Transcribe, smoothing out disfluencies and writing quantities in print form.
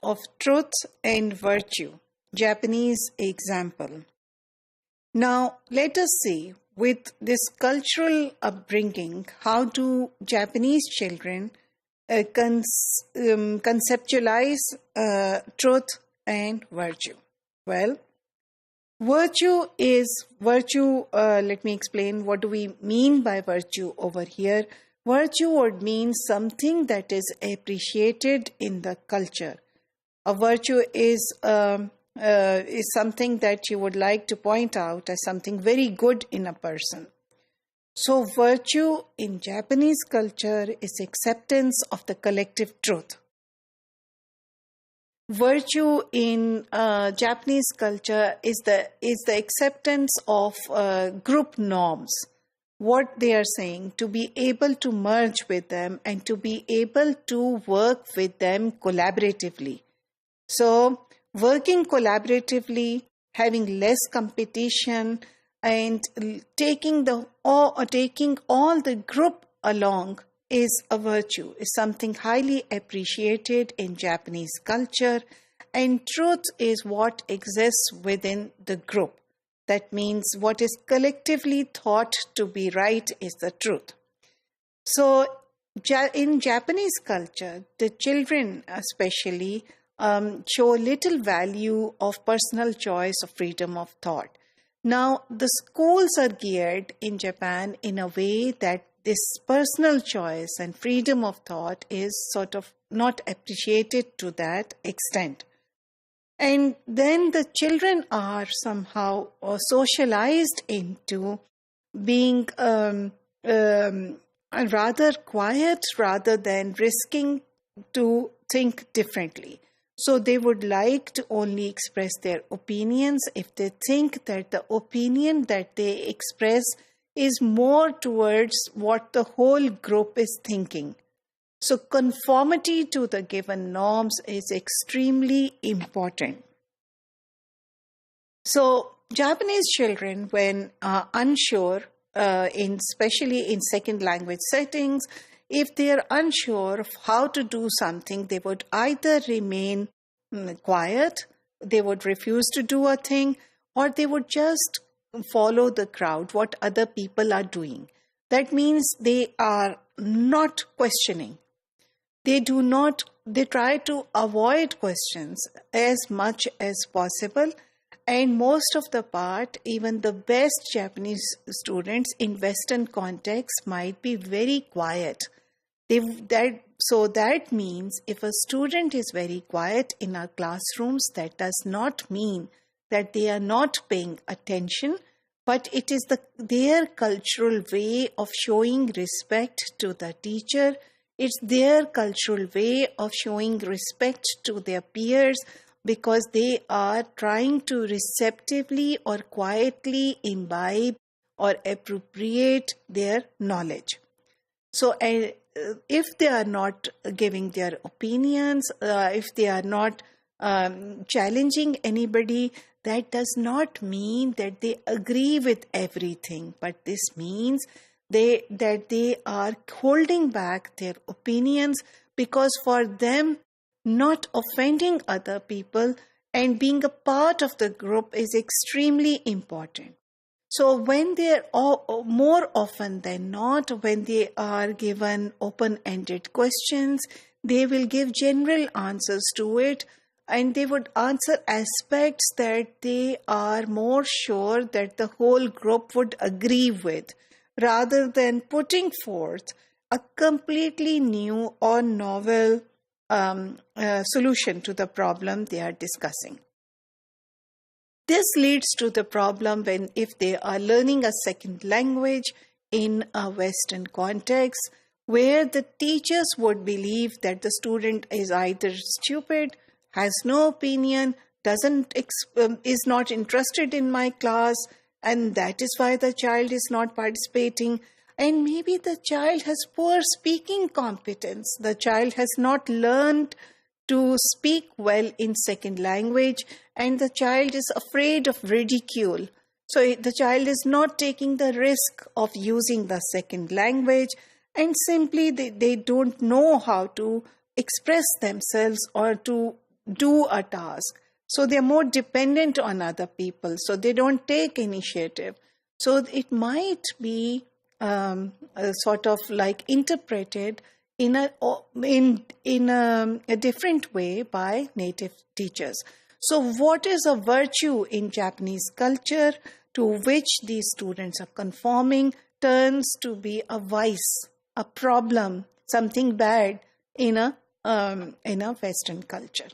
of truth and virtue. Japanese example. Now, let us see, with this cultural upbringing, how do Japanese children conceptualize truth and virtue? Well, virtue, let me explain what do we mean by virtue over here. Virtue would mean something that is appreciated in the culture. A virtue is something that you would like to point out as something very good in a person. So virtue in Japanese culture is acceptance of the collective truth. Virtue in Japanese culture is the acceptance of group norms. What they are saying, to be able to merge with them and to be able to work with them collaboratively. So working collaboratively, having less competition, and taking all the group along is a virtue, is something highly appreciated in Japanese culture, and truth is what exists within the group. That means what is collectively thought to be right is the truth. So in Japanese culture, the children especially show little value of personal choice or freedom of thought. Now, the schools are geared in Japan in a way that this personal choice and freedom of thought is sort of not appreciated to that extent. And then the children are somehow socialized into being rather quiet rather than risking to think differently. So they would like to only express their opinions if they think that the opinion that they express is more towards what the whole group is thinking. So conformity to the given norms is extremely important. So Japanese children, when unsure, especially in second language settings, if they are unsure of how to do something, they would either remain quiet, they would refuse to do a thing, or they would just follow the crowd, what other people are doing. That means they are not questioning. They try to avoid questions as much as possible. And most of the part, even the best Japanese students in Western context might be very quiet. So that means if a student is very quiet in our classrooms, that does not mean that they are not paying attention, but it is their cultural way of showing respect to the teacher. It's their cultural way of showing respect to their peers because they are trying to receptively or quietly imbibe or appropriate their knowledge. So if they are not giving their opinions, if they are not challenging anybody, that does not mean that they agree with everything, but this means that they are holding back their opinions because for them, not offending other people and being a part of the group is extremely important. So when they are more often than not, when they are given open-ended questions, they will give general answers to it, and they would answer aspects that they are more sure that the whole group would agree with, rather than putting forth a completely new or novel solution to the problem they are discussing. This leads to the problem if they are learning a second language in a Western context, where the teachers would believe that the student is either stupid, has no opinion, is not interested in my class, and that is why the child is not participating. And maybe the child has poor speaking competence. The child has not learned to speak well in second language, and the child is afraid of ridicule. So the child is not taking the risk of using the second language, and simply they don't know how to express themselves or to do a task. So they're more dependent on other people. So they don't take initiative. So it might be sort of like interpreted in a different way by native teachers. So what is a virtue in Japanese culture to which these students are conforming turns to be a vice, a problem, something bad in a Western culture.